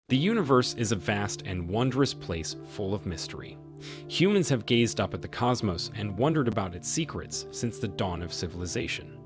The universe is a vast and wondrous place full of mystery. Humans have gazed up at the cosmos and wondered about its secrets since the dawn of civilization.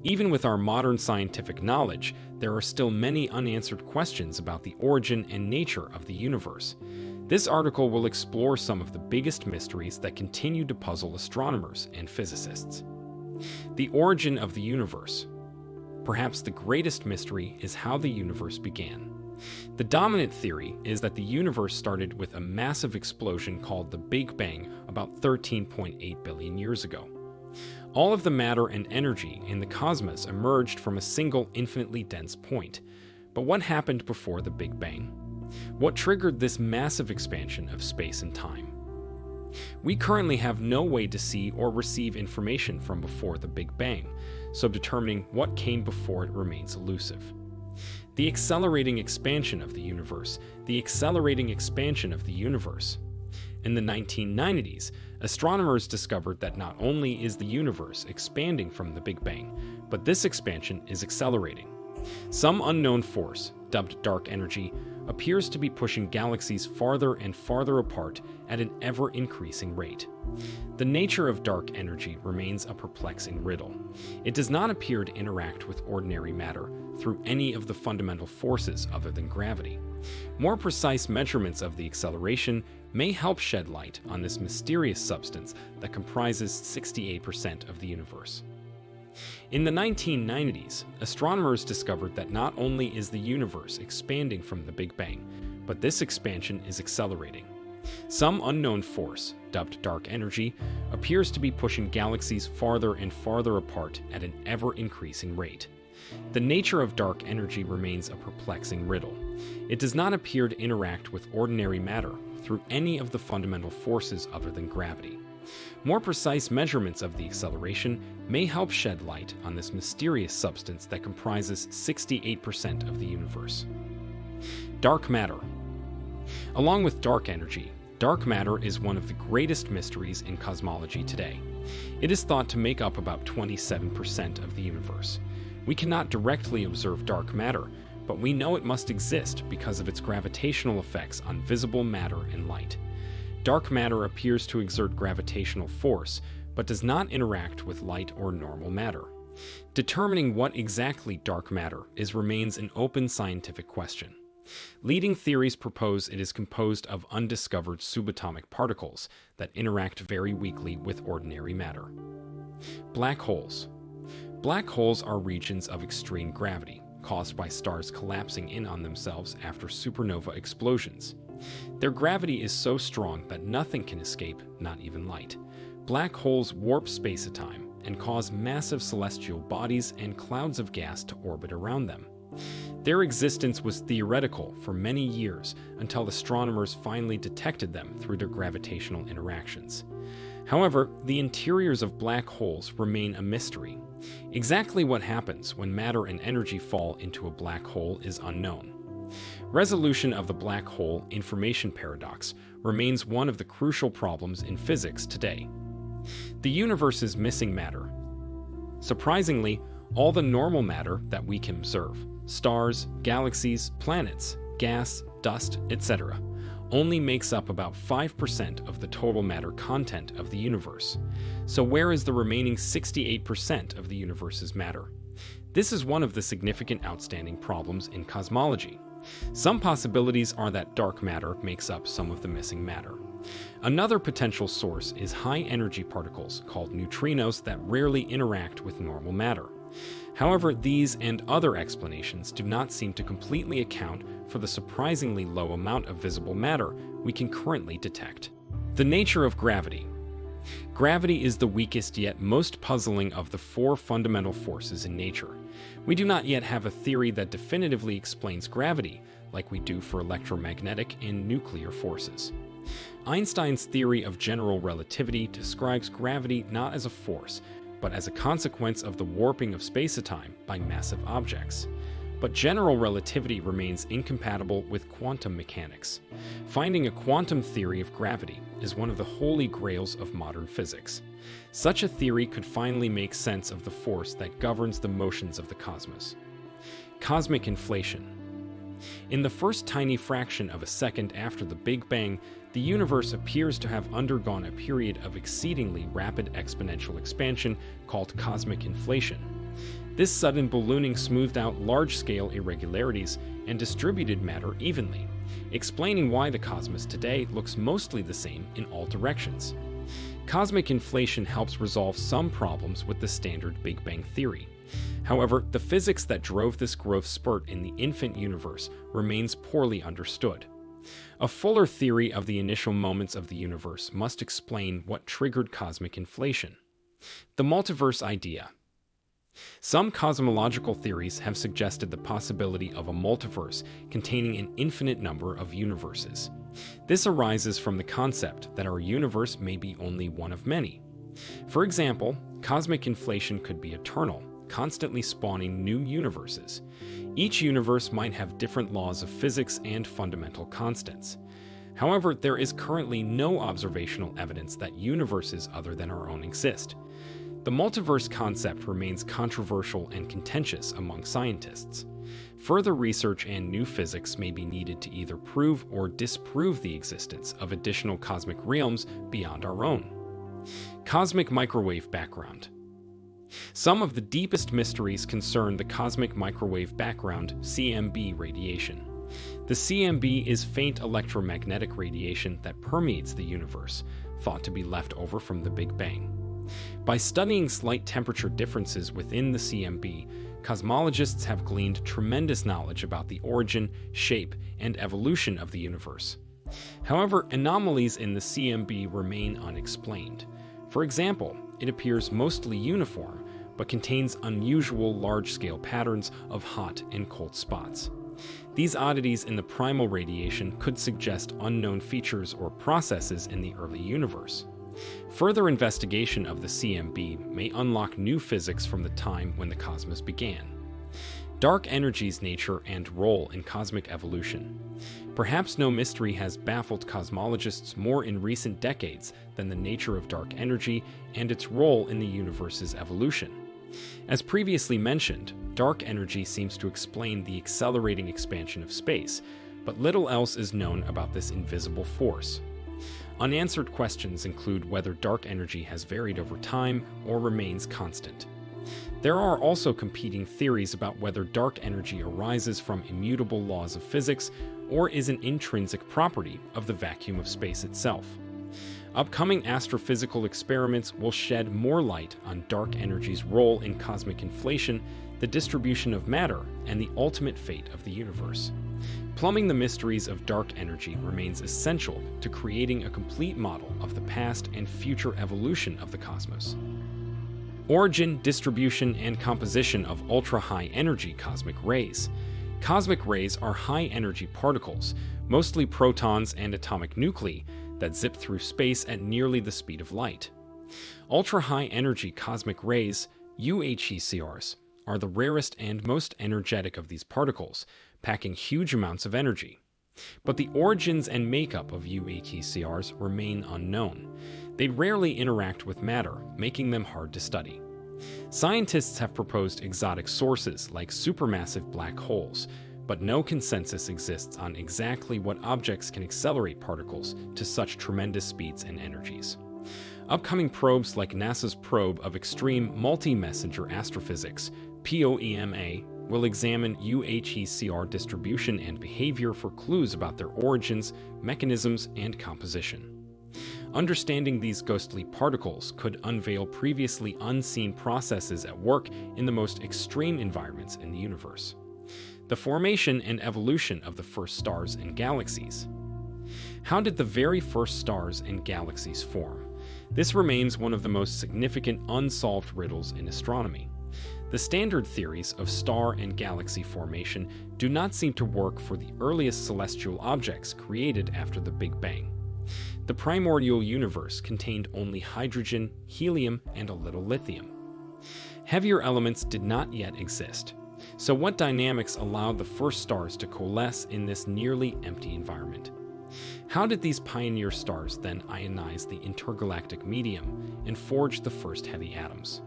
Even with our modern scientific knowledge, there are still many unanswered questions about the origin and nature of the universe. This article will explore some of the biggest mysteries that continue to puzzle astronomers and physicists. The origin of the universe. Perhaps the greatest mystery is how the universe began. The dominant theory is that the universe started with a massive explosion called the Big Bang about 13.8 billion years ago. All of the matter and energy in the cosmos emerged from a single infinitely dense point. But what happened before the Big Bang? What triggered this massive expansion of space and time? We currently have no way to see or receive information from before the Big Bang, so determining what came before it remains elusive. The accelerating expansion of the universe. The accelerating expansion of the universe. In the 1990s, astronomers discovered that not only is the universe expanding from the Big Bang, but this expansion is accelerating. Some unknown force, dubbed dark energy, appears to be pushing galaxies farther and farther apart at an ever-increasing rate. The nature of dark energy remains a perplexing riddle. It does not appear to interact with ordinary matter through any of the fundamental forces other than gravity. More precise measurements of the acceleration may help shed light on this mysterious substance that comprises 68% of the universe. In the 1990s, astronomers discovered that not only is the universe expanding from the Big Bang, but this expansion is accelerating. Some unknown force, dubbed dark energy, appears to be pushing galaxies farther and farther apart at an ever-increasing rate. The nature of dark energy remains a perplexing riddle. It does not appear to interact with ordinary matter through any of the fundamental forces other than gravity. More precise measurements of the acceleration may help shed light on this mysterious substance that comprises 68% of the universe. Dark matter. Along with dark energy, dark matter is one of the greatest mysteries in cosmology today. It is thought to make up about 27% of the universe. We cannot directly observe dark matter, but we know it must exist because of its gravitational effects on visible matter and light. Dark matter appears to exert gravitational force, but does not interact with light or normal matter. Determining what exactly dark matter is remains an open scientific question. Leading theories propose it is composed of undiscovered subatomic particles that interact very weakly with ordinary matter. Black holes. Black holes are regions of extreme gravity, caused by stars collapsing in on themselves after supernova explosions. Their gravity is so strong that nothing can escape, not even light. Black holes warp space-time and cause massive celestial bodies and clouds of gas to orbit around them. Their existence was theoretical for many years until astronomers finally detected them through their gravitational interactions. However, the interiors of black holes remain a mystery. Exactly what happens when matter and energy fall into a black hole is unknown. Resolution of the black hole information paradox remains one of the crucial problems in physics today. The universe's missing matter. Surprisingly, all the normal matter that we can observe, stars, galaxies, planets, gas, dust, etc., only makes up about 5% of the total matter content of the universe. So where is the remaining 68% of the universe's matter? This is one of the significant outstanding problems in cosmology. Some possibilities are that dark matter makes up some of the missing matter. Another potential source is high-energy particles called neutrinos that rarely interact with normal matter. However, these and other explanations do not seem to completely account for the surprisingly low amount of visible matter we can currently detect. The nature of gravity. Gravity is the weakest yet most puzzling of the four fundamental forces in nature. We do not yet have a theory that definitively explains gravity, like we do for electromagnetic and nuclear forces. Einstein's theory of general relativity describes gravity not as a force, but as a consequence of the warping of space-time by massive objects. But general relativity remains incompatible with quantum mechanics. Finding a quantum theory of gravity is one of the holy grails of modern physics. Such a theory could finally make sense of the force that governs the motions of the cosmos. Cosmic inflation. In the first tiny fraction of a second after the Big Bang, the universe appears to have undergone a period of exceedingly rapid exponential expansion called cosmic inflation. This sudden ballooning smoothed out large-scale irregularities and distributed matter evenly, explaining why the cosmos today looks mostly the same in all directions. Cosmic inflation helps resolve some problems with the standard Big Bang theory. However, the physics that drove this growth spurt in the infant universe remains poorly understood. A fuller theory of the initial moments of the universe must explain what triggered cosmic inflation. The multiverse idea. Some cosmological theories have suggested the possibility of a multiverse containing an infinite number of universes. This arises from the concept that our universe may be only one of many. For example, cosmic inflation could be eternal, constantly spawning new universes. Each universe might have different laws of physics and fundamental constants. However, there is currently no observational evidence that universes other than our own exist. The multiverse concept remains controversial and contentious among scientists. Further research and new physics may be needed to either prove or disprove the existence of additional cosmic realms beyond our own. Cosmic microwave background. Some of the deepest mysteries concern the cosmic microwave background, CMB radiation. The CMB is faint electromagnetic radiation that permeates the universe, thought to be left over from the Big Bang. By studying slight temperature differences within the CMB, cosmologists have gleaned tremendous knowledge about the origin, shape, and evolution of the universe. However, anomalies in the CMB remain unexplained. For example, it appears mostly uniform, but contains unusual large-scale patterns of hot and cold spots. These oddities in the primal radiation could suggest unknown features or processes in the early universe. Further investigation of the CMB may unlock new physics from the time when the cosmos began. Dark energy's nature and role in cosmic evolution. Perhaps no mystery has baffled cosmologists more in recent decades than the nature of dark energy and its role in the universe's evolution. As previously mentioned, dark energy seems to explain the accelerating expansion of space, but little else is known about this invisible force. Unanswered questions include whether dark energy has varied over time or remains constant. There are also competing theories about whether dark energy arises from immutable laws of physics or is an intrinsic property of the vacuum of space itself. Upcoming astrophysical experiments will shed more light on dark energy's role in cosmic inflation, the distribution of matter, and the ultimate fate of the universe. Plumbing the mysteries of dark energy remains essential to creating a complete model of the past and future evolution of the cosmos. Origin, distribution, and composition of ultra-high energy cosmic rays. Cosmic rays are high-energy particles, mostly protons and atomic nuclei, that zip through space at nearly the speed of light. Ultra-high energy cosmic rays, UHECRs, are the rarest and most energetic of these particles, packing huge amounts of energy. But the origins and makeup of UHECRs remain unknown. They rarely interact with matter, making them hard to study. Scientists have proposed exotic sources like supermassive black holes, but no consensus exists on exactly what objects can accelerate particles to such tremendous speeds and energies. Upcoming probes like NASA's probe of extreme multi-messenger astrophysics, POEMA, will examine UHECR distribution and behavior for clues about their origins, mechanisms, and composition. Understanding these ghostly particles could unveil previously unseen processes at work in the most extreme environments in the universe. The formation and evolution of the first stars and galaxies. How did the very first stars and galaxies form? This remains one of the most significant unsolved riddles in astronomy. The standard theories of star and galaxy formation do not seem to work for the earliest celestial objects created after the Big Bang. The primordial universe contained only hydrogen, helium, and a little lithium. Heavier elements did not yet exist. So what dynamics allowed the first stars to coalesce in this nearly empty environment? How did these pioneer stars then ionize the intergalactic medium and forge the first heavy atoms?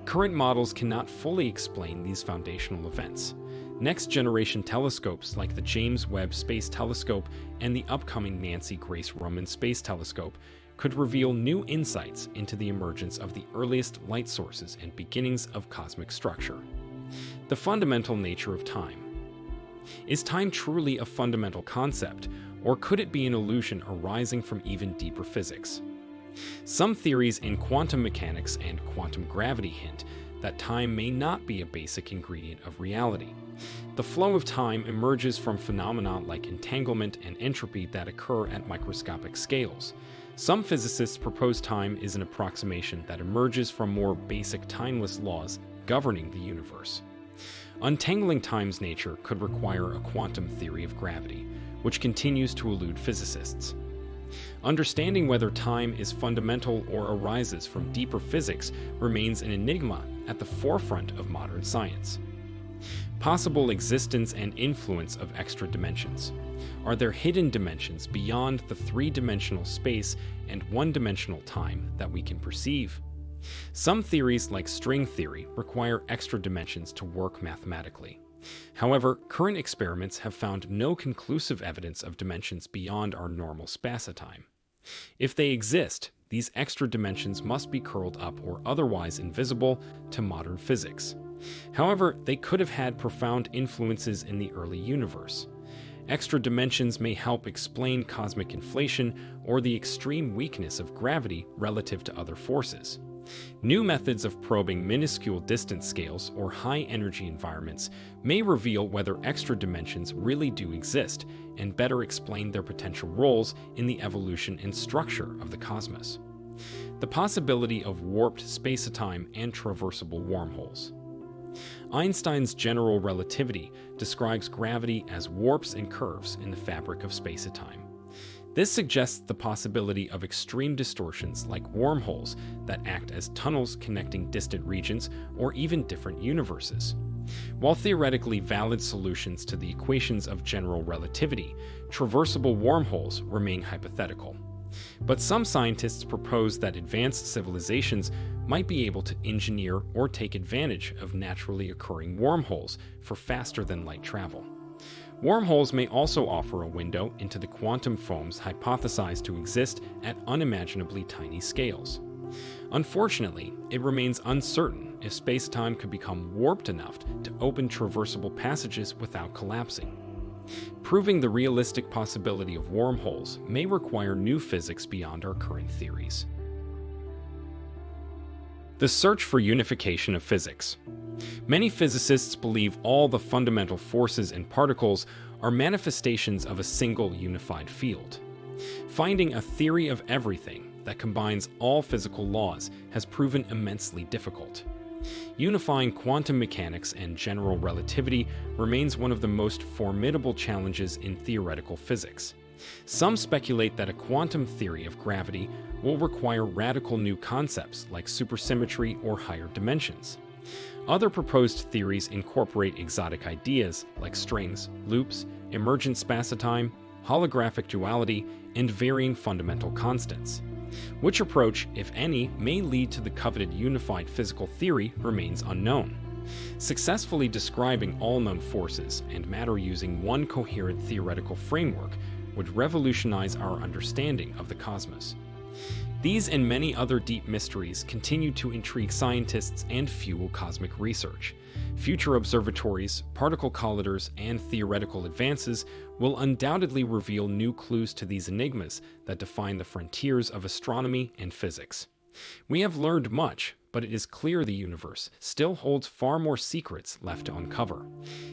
Current models cannot fully explain these foundational events. Next-generation telescopes like the James Webb Space Telescope and the upcoming Nancy Grace Roman Space Telescope could reveal new insights into the emergence of the earliest light sources and beginnings of cosmic structure. The fundamental nature of time. Is time truly a fundamental concept, or could it be an illusion arising from even deeper physics? Some theories in quantum mechanics and quantum gravity hint that time may not be a basic ingredient of reality. The flow of time emerges from phenomena like entanglement and entropy that occur at microscopic scales. Some physicists propose time is an approximation that emerges from more basic timeless laws governing the universe. Untangling time's nature could require a quantum theory of gravity, which continues to elude physicists. Understanding whether time is fundamental or arises from deeper physics remains an enigma at the forefront of modern science. Possible existence and influence of extra dimensions. Are there hidden dimensions beyond the three-dimensional space and one-dimensional time that we can perceive? Some theories, like string theory, require extra dimensions to work mathematically. However, current experiments have found no conclusive evidence of dimensions beyond our normal spacetime. If they exist, these extra dimensions must be curled up or otherwise invisible to modern physics. However, they could have had profound influences in the early universe. Extra dimensions may help explain cosmic inflation or the extreme weakness of gravity relative to other forces. New methods of probing minuscule distance scales or high-energy environments may reveal whether extra dimensions really do exist and better explain their potential roles in the evolution and structure of the cosmos. The possibility of warped spacetime and traversable wormholes. Einstein's general relativity describes gravity as warps and curves in the fabric of spacetime. This suggests the possibility of extreme distortions like wormholes that act as tunnels connecting distant regions or even different universes. While theoretically valid solutions to the equations of general relativity, traversable wormholes remain hypothetical. But some scientists propose that advanced civilizations might be able to engineer or take advantage of naturally occurring wormholes for faster-than-light travel. Wormholes may also offer a window into the quantum foams hypothesized to exist at unimaginably tiny scales. Unfortunately, it remains uncertain if spacetime could become warped enough to open traversable passages without collapsing. Proving the realistic possibility of wormholes may require new physics beyond our current theories. The search for unification of physics. Many physicists believe all the fundamental forces and particles are manifestations of a single unified field. Finding a theory of everything that combines all physical laws has proven immensely difficult. Unifying quantum mechanics and general relativity remains one of the most formidable challenges in theoretical physics. Some speculate that a quantum theory of gravity will require radical new concepts like supersymmetry or higher dimensions. Other proposed theories incorporate exotic ideas like strings, loops, emergent spacetime, holographic duality, and varying fundamental constants. Which approach, if any, may lead to the coveted unified physical theory remains unknown. Successfully describing all known forces and matter using one coherent theoretical framework would revolutionize our understanding of the cosmos. These and many other deep mysteries continue to intrigue scientists and fuel cosmic research. Future observatories, particle collidors, and theoretical advances will undoubtedly reveal new clues to these enigmas that define the frontiers of astronomy and physics. We have learned much, but it is clear the universe still holds far more secrets left to uncover.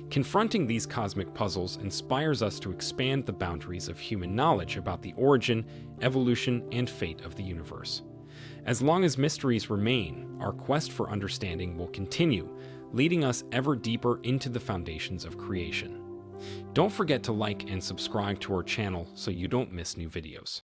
Confronting these cosmic puzzles inspires us to expand the boundaries of human knowledge about the origin, evolution, and fate of the universe. As long as mysteries remain, our quest for understanding will continue, leading us ever deeper into the foundations of creation. Don't forget to like and subscribe to our channel so you don't miss new videos.